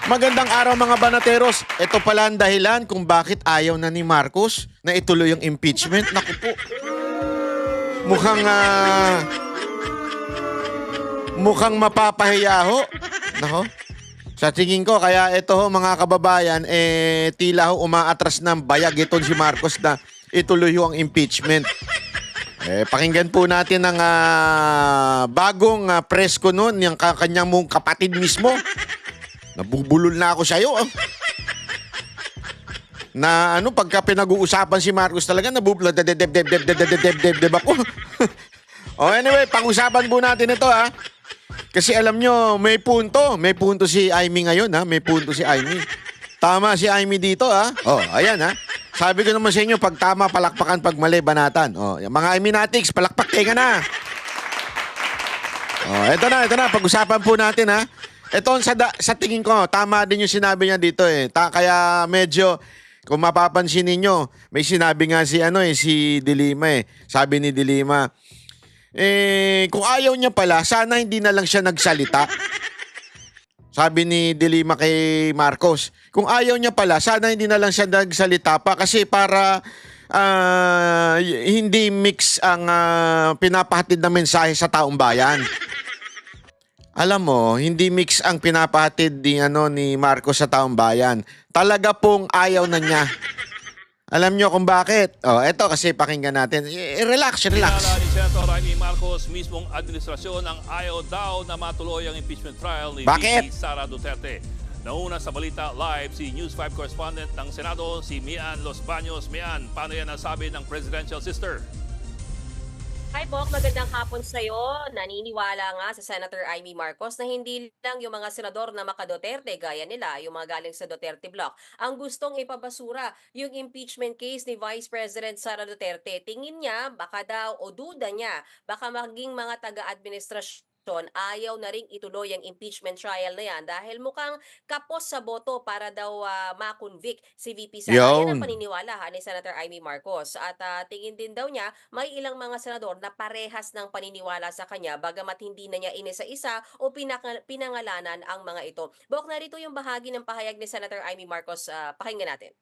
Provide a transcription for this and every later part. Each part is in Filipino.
Magandang araw mga banateros. Ito pala ang dahilan kung bakit ayaw na ni Marcos na ituloy yung impeachment. Naku po. Mukhang mukhang mapapahiya ho. Nako. Sa tingin ko kaya ito ho mga kababayan tila ho umaatras ng bayag itong si Marcos na ituloy ho ang impeachment. Pakinggan po natin ang bagong presko noon, yung kanyang mong kapatid mismo. Nabubulol na ako sa iyo. Na pagka pinag-uusapan si Marcos talaga nabubulol ako. Anyway, pang-usapan po natin ito Kasi alam nyo, may punto si Amy ngayon may punto si Amy. Tama si Amy dito ayan Sabi ko naman sa inyo, pag tama palakpakan, pag mali banatan. Mga Amy-natics, palakpak tenga na. Ito na, pag-usapan po natin Ito sa tingin ko, tama din yung sinabi niya dito kaya medyo, kung mapapansin ninyo, may sinabi nga si Dilima Sabi ni Dilima, kung ayaw niya pala, sana hindi na lang siya nagsalita. Sabi ni Dilima kay Marcos, kung ayaw niya pala, sana hindi na lang siya nagsalita pa kasi para hindi mix ang pinapahatid na mensahe sa taong bayan. Alam mo, hindi mix ang pinapahatid ni Marcos sa taong bayan. Talaga pong ayaw na niya. Alam nyo kung bakit? Eto kasi pakinggan natin. Relax. Kilala ni Senator Amy Marcos mismong administrasyon ang ayaw daw na matuloy ang impeachment trial ni VP Sara Duterte. Nauna sa Balita Live si News 5 correspondent ng Senado, si Mian Los Baños. Mian, paano yan nasabi ng presidential sister? Hi Bok, magandang hapon sa iyo. Naniniwala nga sa Senator Amy Marcos na hindi lang yung mga senador na maka-Duterte gaya nila, yung mga galing sa Duterte block, ang gustong ipabasura yung impeachment case ni Vice President Sara Duterte. Tingin niya, baka daw o duda niya, baka maging mga taga-administrasyon ayaw na ring ituloy ang impeachment trial na yan dahil mukhang kapos sa boto para daw ma-convict si VP Sara. Yan ang paniniwala ni Senator Amy Marcos. At tingin din daw niya may ilang mga senador na parehas ng paniniwala sa kanya bagamat hindi na niya inisa-isa o pinangalanan ang mga ito. Bok, narito yung bahagi ng pahayag ni Senator Amy Marcos. Pakinggan natin.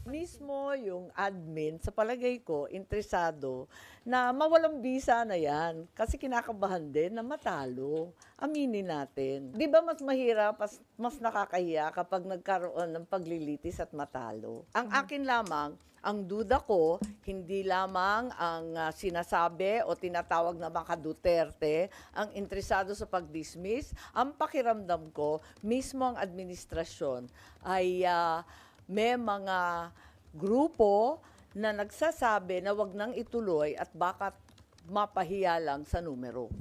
Mismo yung admin, sa palagay ko, interesado na mawalang bisa na yan. Kasi kinakabahan din na matalo. Aminin natin. Di ba mas mahirap, mas nakakahiya kapag nagkaroon ng paglilitis at matalo? Ang akin lamang, ang duda ko, hindi lamang ang sinasabi o tinatawag na mga Duterte ang interesado sa pag-dismiss. Ang pakiramdam ko, mismo ang administrasyon ay may mga grupo na nagsasabi na wag nang ituloy at baka mapahiya lang sa numero.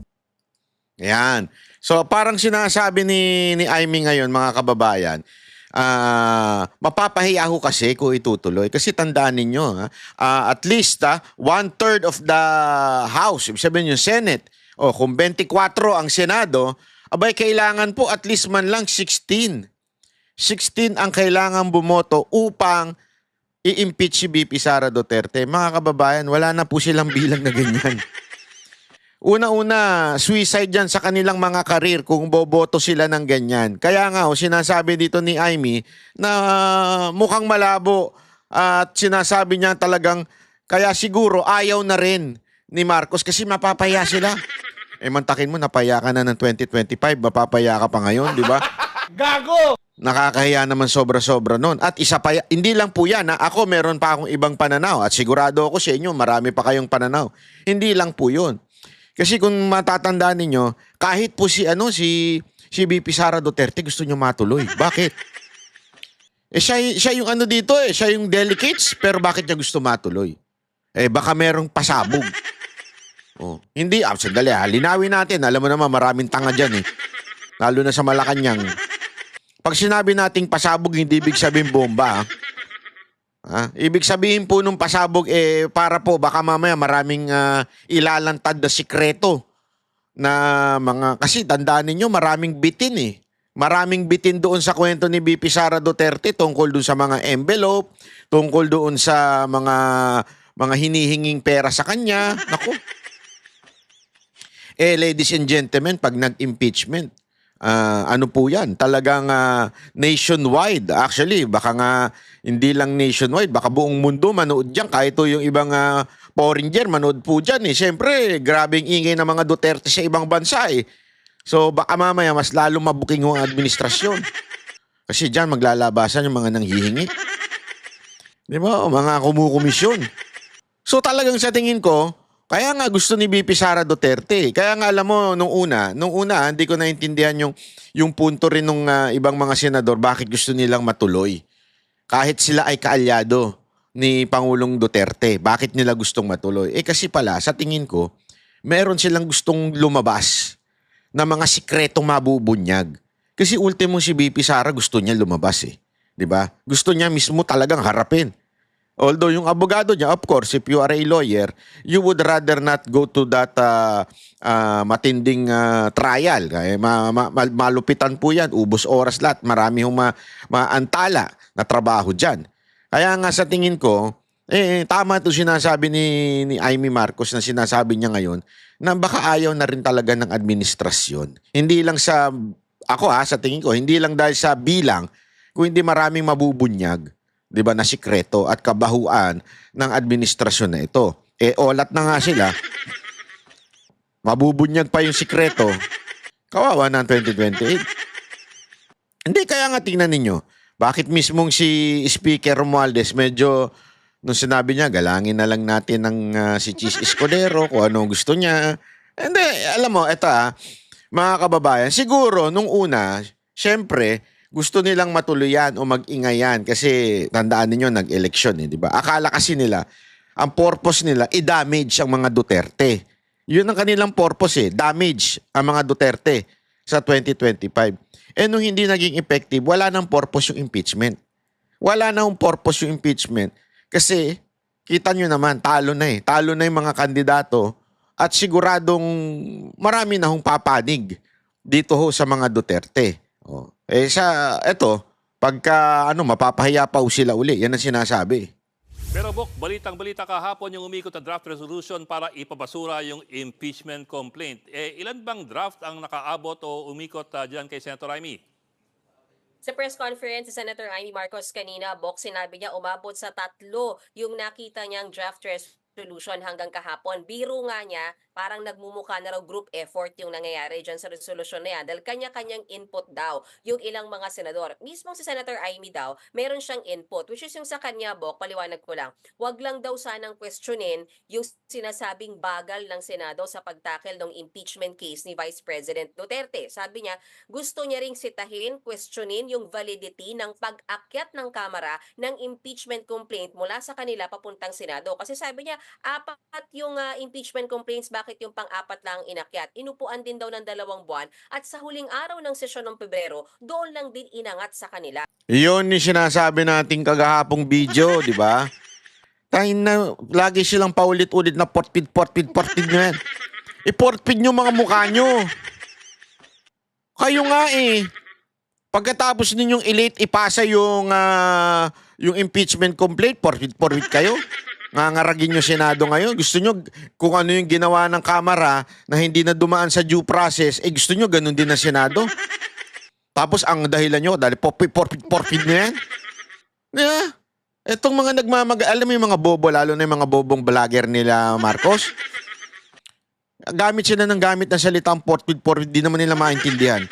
Yan. So parang sinasabi ni Amy ngayon mga kababayan, mapapahiya ho kasi kung itutuloy. Kasi tandaan ninyo, at least 1/3 of the House, ibig sabihin yung Senate, kung 24 ang Senado, abay kailangan po at least man lang 16 ang kailangan bumoto upang i-impeach si VP Sara Duterte. Mga kababayan, wala na po silang bilang na ganyan. Una-una, suicide yan sa kanilang mga karir kung boboto sila ng ganyan. Kaya nga, sinasabi dito ni Amy na mukhang malabo at sinasabi niya talagang kaya siguro ayaw na rin ni Marcos kasi mapapaya sila. Mantakin mo, napaya ka na ng 2025, mapapaya ka pa ngayon, di ba? Gago! Nakakahiya naman sobra-sobra nun. At isa pa, hindi lang po yan. Ako meron pa akong ibang pananaw. At sigurado ako sa inyo, marami pa kayong pananaw. Hindi lang po yun. Kasi kung matatandaan ninyo, kahit po si VP Sara Duterte gusto nyo matuloy. Bakit? Siya yung dito siya yung delegates, pero bakit niya gusto matuloy? Baka merong pasabog. Hindi, sandali linawin natin. Alam mo naman, maraming tanga dyan Lalo na sa Malacanang. Pag sinabi nating pasabog, hindi ibig sabihin bomba. Ibig sabihin po nung pasabog, para po, baka mamaya maraming ilalantad na sikreto na mga, kasi tandaan ninyo, maraming bitin Maraming bitin doon sa kwento ni VP Sara Duterte tungkol doon sa mga envelope, tungkol doon sa mga hinihinging pera sa kanya. Naku. Ladies and gentlemen, pag nag-impeachment, ano po yan, talagang nationwide. Actually, baka nga hindi lang nationwide, baka buong mundo manood dyan. Kahit to yung ibang foreigner, manood po dyan. Siyempre, grabing ingay ng mga Duterte sa ibang bansa eh. So baka mamaya mas lalo mabuking yung administrasyon. Kasi dyan maglalabasan yung mga nanghihingi. Di ba? O mga kumukomisyon. So talagang sa tingin ko, kaya nga gusto ni VP Sara Duterte. Kaya nga alam mo, nung una, hindi ko naintindihan yung punto rin ng ibang mga senador bakit gusto nilang matuloy. Kahit sila ay kaalyado ni Pangulong Duterte, bakit nila gustong matuloy? Kasi pala, sa tingin ko, meron silang gustong lumabas na mga sikretong mabubunyag. Kasi ultimo si VP Sara gusto niya lumabas eh. 'Di ba? Gusto niya mismo talagang harapin. Although yung abogado niya, of course, if you are a lawyer, you would rather not go to that matinding trial. Kaya malupitan po yan, ubos oras lahat, marami hong maantala na trabaho dyan. Kaya nga sa tingin ko, tama ito sinasabi ni Amy Marcos na sinasabi niya ngayon na baka ayaw na rin talaga ng administrasyon. Hindi lang sa, sa tingin ko, hindi lang dahil sa bilang, kung hindi maraming mabubunyag, 'di ba, na sikreto at kabahuan ng administrasyon na ito. Olat na nga sila. Mabubunyag pa yung sikreto. Kawawa na ang 2028. Hindi, kaya nga tingnan ninyo. Bakit mismong si Speaker Romualdez medyo nung sinabi niya, galangin na lang natin ng si Chis Escudero kung ano gusto niya. Hindi, alam mo, eto mga kababayan, siguro nung una, syempre, gusto nilang matuluyan o mag-ingayan kasi tandaan niyo nag-eleksyon di ba? Akala kasi nila, ang purpose nila i-damage ang mga Duterte. Yun ang kanilang purpose damage ang mga Duterte sa 2025. Nung hindi naging effective, wala nang purpose yung impeachment. Wala nang purpose yung impeachment kasi kita nyo naman, talo na Talo na yung mga kandidato at siguradong marami na hong papanig dito ho sa mga Duterte. Pagka mapapahiya pa sila uli, yan ang sinasabi. Pero Bok, balitang-balita kahapon yung umikot na draft resolution para ipabasura yung impeachment complaint. Ilan bang draft ang nakaabot o umikot dyan kay Senator Amy? Sa press conference si Senator Amy Marcos kanina, Bok, sinabi niya umabot sa 3 yung nakita niyang draft resolution hanggang kahapon. Biro nga niya, parang nagmumukha na raw group effort yung nangyayari dyan sa resolution na yan dahil kanya-kanyang input daw yung ilang mga senador. Mismong si Senator Amy daw, meron siyang input, which is yung sa kanya, Bok, paliwanag ko lang, wag lang daw sanang questionin yung sinasabing bagal ng Senado sa pagtakel ng impeachment case ni Vice President Duterte. Sabi niya, gusto niya ring sitahin, questionin yung validity ng pag-akyat ng Kamara ng impeachment complaint mula sa kanila papuntang Senado. Kasi sabi niya, 4 yung impeachment complaints, bakit yung pang-4 lang inakyat? Inupuan din daw ng 2 buwan at sa huling araw ng sesyon ng Pebrero, doon lang din inangat sa kanila. Iyon yung sinasabi nating kagahapong video, di ba? Tayo na, lagi silang paulit-ulit na portpid nyo yan. I-portpid nyo mga mukha nyo. Kayo nga pagkatapos ninyong i-late ipasa yung impeachment complaint, portpid kayo. Ngangaragin nyo Senado ngayon. Gusto nyo kung ano yung ginawa ng Kamara na hindi na dumaan sa due process, gusto nyo ganun din na Senado. Tapos ang dahilan nyo, dahil porpid na yan. Yeah. Etong mga alam mo yung mga bobo, lalo na yung mga bobong vlogger nila Marcos. Gamit sila ng gamit ng salitang porpid, di naman nila maintindihan.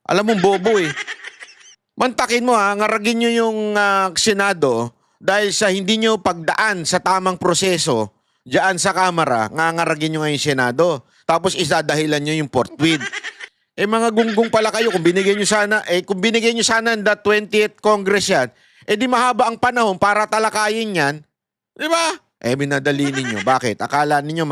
Alam mo, bobo Mantakin mo ngaragin nyo yung Senado dahil sa hindi nyo pagdaan sa tamang proseso diyan sa Kamara, ngangaragin nyo ngayon Senado. Tapos isadahilan nyo yung portweed. Mga gunggong pala kayo, kung binigay nyo sana ng 20th Congress yan, di mahaba ang panahon para talakayin yan. Di ba? Minadali ninyo. Bakit? Akala ninyo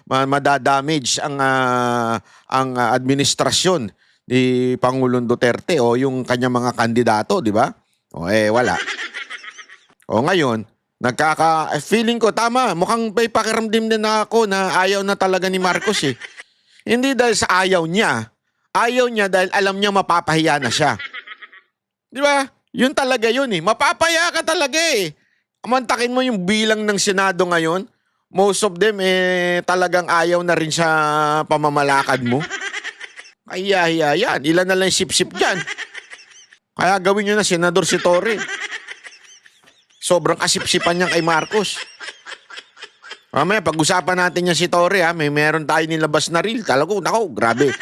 madadamage ang administrasyon ni Pangulong Duterte o yung kanyang mga kandidato, di ba? Wala. Ngayon, feeling ko, tama, mukhang may pakiramdam din na ako na ayaw na talaga ni Marcos Hindi dahil sa ayaw niya. Ayaw niya dahil alam niya mapapahiya na siya. Di ba? Yun talaga yun Mapapahiya ka talaga Amantakin mo yung bilang ng Senado ngayon. Most of them talagang ayaw na rin sa pamamalakad mo. Kaya yan. Ilan na lang yung sip-sip dyan. Kaya gawin nyo na Senador si Torre. Sobrang kasipsipan niyan kay Marcos. Mamaya, pag-usapan natin niya si Torre, ha? Meron tayo nilabas na reel. Talagang, nako, grabe.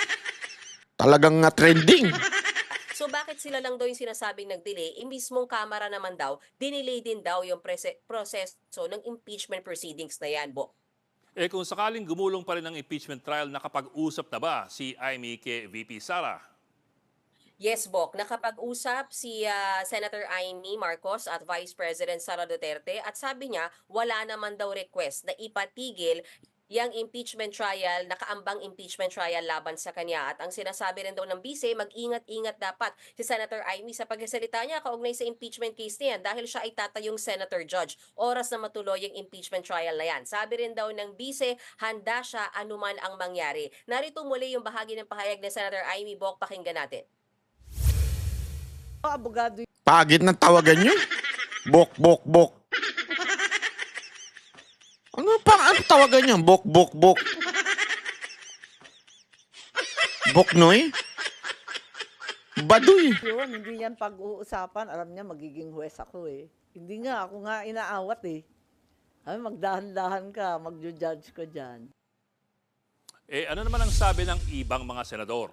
Talagang trending. So bakit sila lang daw yung sinasabing nag-delay? Mismong Kamara naman daw, dinelay din daw yung proseso ng impeachment proceedings na yan, Bo. Kung sakaling gumulong pa rin ang impeachment trial, nakapag-usap na ba si Amy kay VP Sara? Yes, Bok. Nakapag-usap si Senator Amy Marcos at Vice President Sara Duterte at sabi niya wala naman daw request na ipatigil yung impeachment trial, nakaambang impeachment trial laban sa kanya. At ang sinasabi rin daw ng bise, mag-ingat-ingat dapat si Senator Amy sa pagsasalita niya kaugnay sa impeachment case niyan dahil siya ay tatayong senator judge. Oras na matuloy yung impeachment trial na yan. Sabi rin daw ng bise, handa siya anuman ang mangyari. Narito muli yung bahagi ng pahayag ni Senator Amy. Bok, pakinggan natin. Abogado Pagit ng tawagan nyo. Bok, bok, bok. Ano tawagan niya? Bok, bok, bok. Boknoy? Baduy. yun, hindi yan pag-uusapan. Alam niya, magiging huwes ako eh. Hindi nga, ako nga inaawat eh. Ay, magdahan-dahan ka, mag-judge ka dyan. Ano naman ang sabi ng ibang mga senador?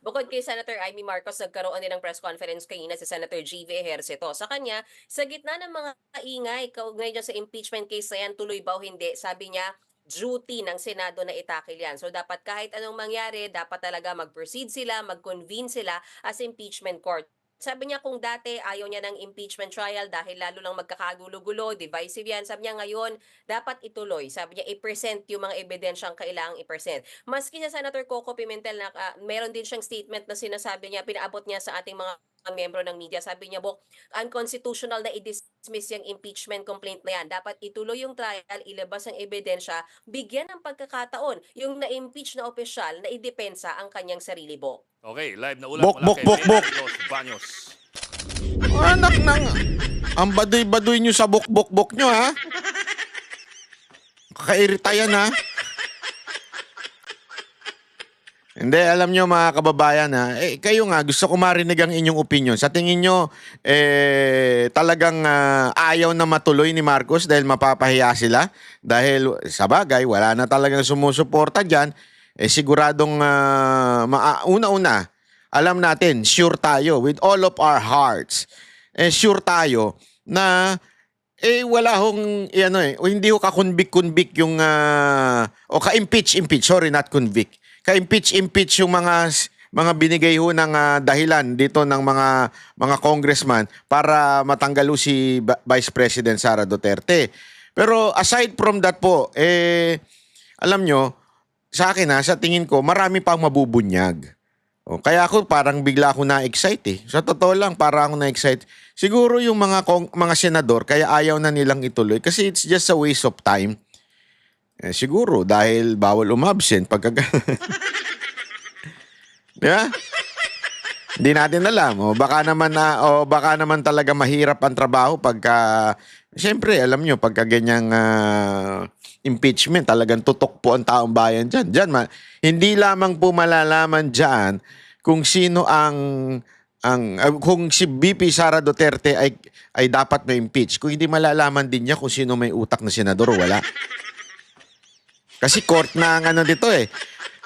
Bukod kay Senator Amy Marcos, nagkaroon din ng press conference kanina si Senator G.V. Ejercito. Sa kanya, sa gitna ng mga ingay kaugnay dyan sa impeachment case na yan, tuloy ba o hindi, sabi niya, duty ng Senado na itakil yan. So dapat kahit anong mangyari, dapat talaga mag-proceed sila, mag-convene sila as impeachment court. Sabi niya kung dati ayaw niya ng impeachment trial dahil lalo lang magkakagulo-gulo, divisive yan. Sabi niya ngayon, dapat ituloy. Sabi niya, i-present yung mga ebidensyang kailangang i-present. Maski sa Senator Coco Pimentel, meron din siyang statement na sinasabi niya, pinaabot niya sa ating mga miyembro ng media. Sabi niya, Bok, unconstitutional na i-dismiss yung impeachment complaint na yan. Dapat ituloy yung trial, ilabas ang ebidensya, bigyan ng pagkakataon yung na-impeach na opisyal na idepensa ang kanyang sarili, Bok. Okay, live na ulat Bok, mula bok, kay bok, bok. Los Baños. Anak ng... Ang baduy-baduy nyo sa bok-bok-bok nyo, ha? Kakairita yan, ha? Hindi, alam nyo mga kababayan, ha? Kayo nga, gusto ko marinig ang inyong opinion. Sa tingin nyo, talagang ayaw na matuloy ni Marcos dahil mapapahiya sila? Dahil, sa bagay, wala na talagang sumusuporta dyan. Siguradong una-una, alam natin, sure tayo, with all of our hearts, sure tayo na wala hong, hindi ho ka-convict yung, o ka-impeach, sorry, not convict. Ka-impeach yung mga binigay ho ng dahilan dito ng mga congressman para matanggal ho si Vice President Sara Duterte. Pero aside from that po, alam nyo, sa akin sa tingin ko, marami pang mabubunyag. Kaya ako parang bigla ako na-excite . Sa totoo lang, parang ako na-excite. Siguro yung mga senador, kaya ayaw na nilang ituloy kasi it's just a waste of time. Siguro dahil bawal umabsent pagka... Di ba? Hindi natin alam. Baka naman talaga mahirap ang trabaho pagka... Siyempre, alam nyo, pagka ganyang impeachment, talagang tutok po ang taong bayan dyan. Hindi lamang po malalaman dyan kung sino kung si VP Sara Duterte ay dapat ma-impeach. Kung hindi malalaman din niya kung sino may utak na senador o wala. Kasi court na ang dito .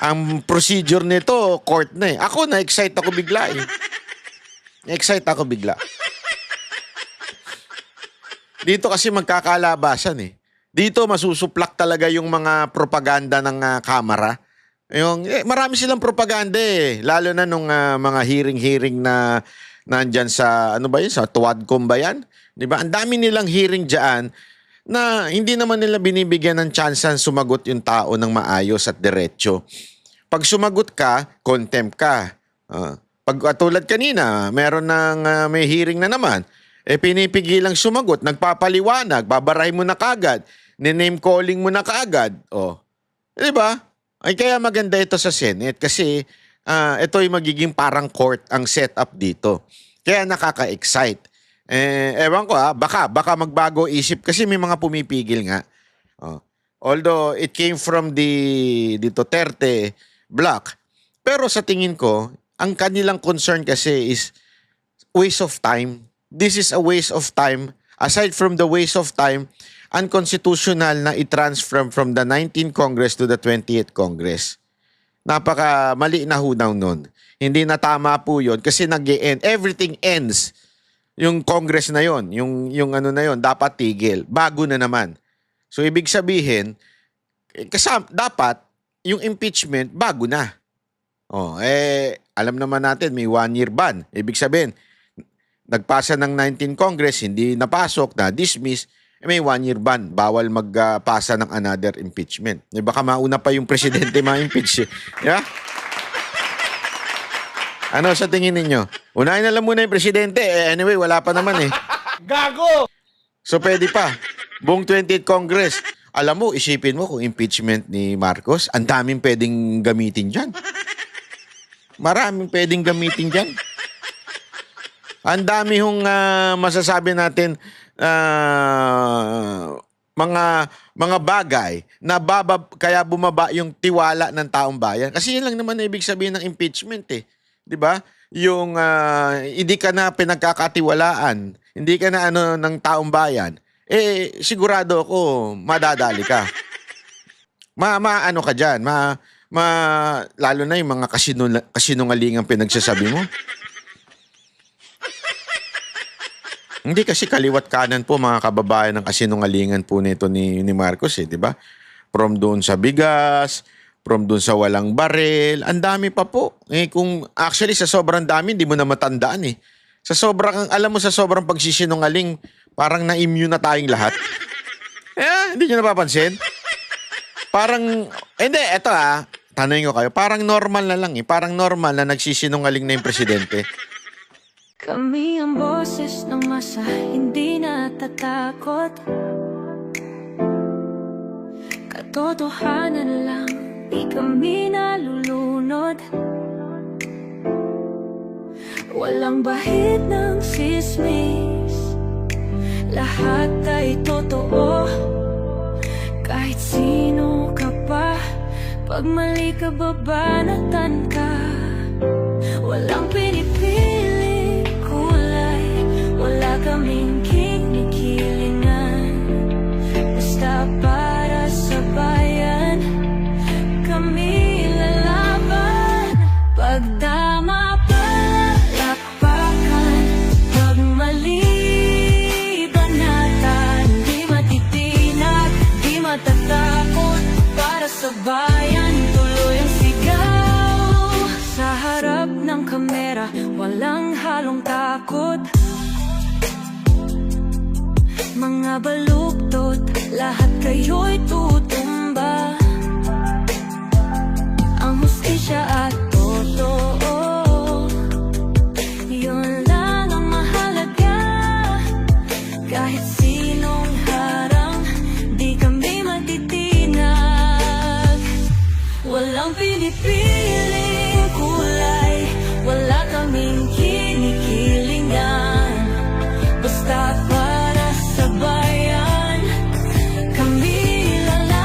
Ang procedure nito, court na . Ako, na-excite ako bigla . Na-excite ako bigla. Dito kasi magkakalabasan . Dito masusuplak talaga yung mga propaganda ng Kamara. Marami silang propaganda . Lalo na nung mga hearing na nandyan sa, sa Tuadcom ba yan? Diba? Ang dami nilang hearing dyan na hindi naman nila binibigyan ng tsansan sumagot yung tao ng maayos at diretso. Pag sumagot ka, contempt ka. Pag tulad kanina, meron may hearing na naman, pinipigilang sumagot, nagpapaliwanag, babarahin mo na kagad, name calling mo na kaagad. Di ba? Ay kaya maganda ito sa Senate kasi ito ay magiging parang court ang setup dito. Kaya nakaka-excite. Ewan ko baka magbago isip kasi may mga pumipigil nga. Although it came from the Duterte block, Pero sa tingin ko, ang kanilang concern kasi is waste of time. This is a waste of time. Aside from the waste of time, unconstitutional na i-transfer from the 19th Congress to the 20th Congress. Napaka mali na hunaw nun. Hindi na tama po yun kasi nag-e-end. Everything ends. Yung Congress na yon, yung ano na yon, dapat tigil. Bago na naman. So ibig sabihin, dapat yung impeachment bago na. Alam naman natin may 1-year ban. Ibig sabihin, nagpasa ng 19 Congress, hindi napasok, na-dismiss, may 1-year ban. Bawal magpasa ng another impeachment. Baka mauna pa yung presidente ma-impeach. Yeah? Ano sa tingin ninyo? Unahin na lang muna yung presidente. Anyway, wala pa naman eh. Gago! So pwede pa. Buong 20th Congress. Alam mo, isipin mo kung impeachment ni Marcos, ang daming pwedeng gamitin dyan. Maraming pwedeng gamitin dyan. Ang dami hong masasabi natin mga bagay na kaya bumaba yung tiwala ng taong bayan. Kasi yun lang naman na ibig sabihin ng impeachment eh. 'Di ba? Yung hindi ka na pinagkakatiwalaan, hindi ka na ng taong bayan, sigurado ako madadali ka. Ano ka diyan? Lalo na yung mga kasinungalingang pinagsasabi mo. Hindi kasi kaliwat kanan po mga kababayan ng kasinungalingan po nito ni Marcos 'di ba? From doon sa bigas, from doon sa walang baril, ang dami pa po. Kung actually sa sobrang dami, hindi mo na matandaan eh. Sa sobrang pagsisinungaling, parang na-immune na tayong lahat. Hindi nyo napapansin? Hindi, eto tanongin ko kayo, parang normal na lang eh. Parang normal na nagsisinungaling na yung presidente. Kami ang boses ng masa, hindi natatakot. Katotohanan lang, di kami nalulunod. Walang bahid ng sismis, lahat ay totoo. Kahit sino ka pa, pag mali ka babanatan ka. Walang pinipili kulay, wala kaming kinikilingan. Basta para sa bayan, kami lalaban. Pag tama palakpakan, pag mali banatan. Di matitinag, di matatakot, para sa bayan tuloy ang sigaw. Sa harap ng kamera, walang halong takot. Mga baluktot, lahat kayo'y tutumba. Ang hustisya at totoo, yun lang ang mahalaga. Kahit sinong harang, di kami matitinag. Walang pinipiling kulay, wala kaming kinikilingan. Basta para sa bayan, kami lalaban.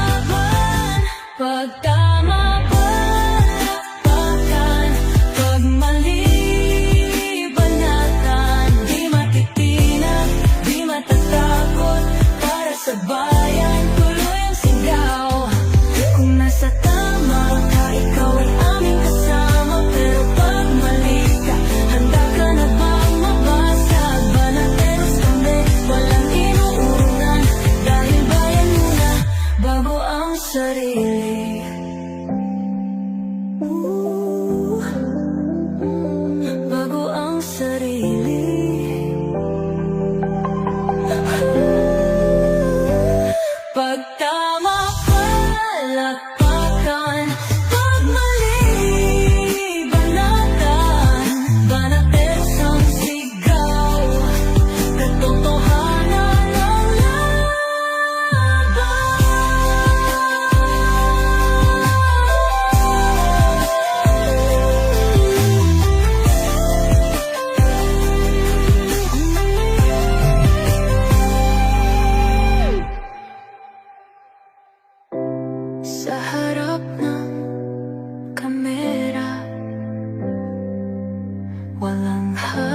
walang hanggan.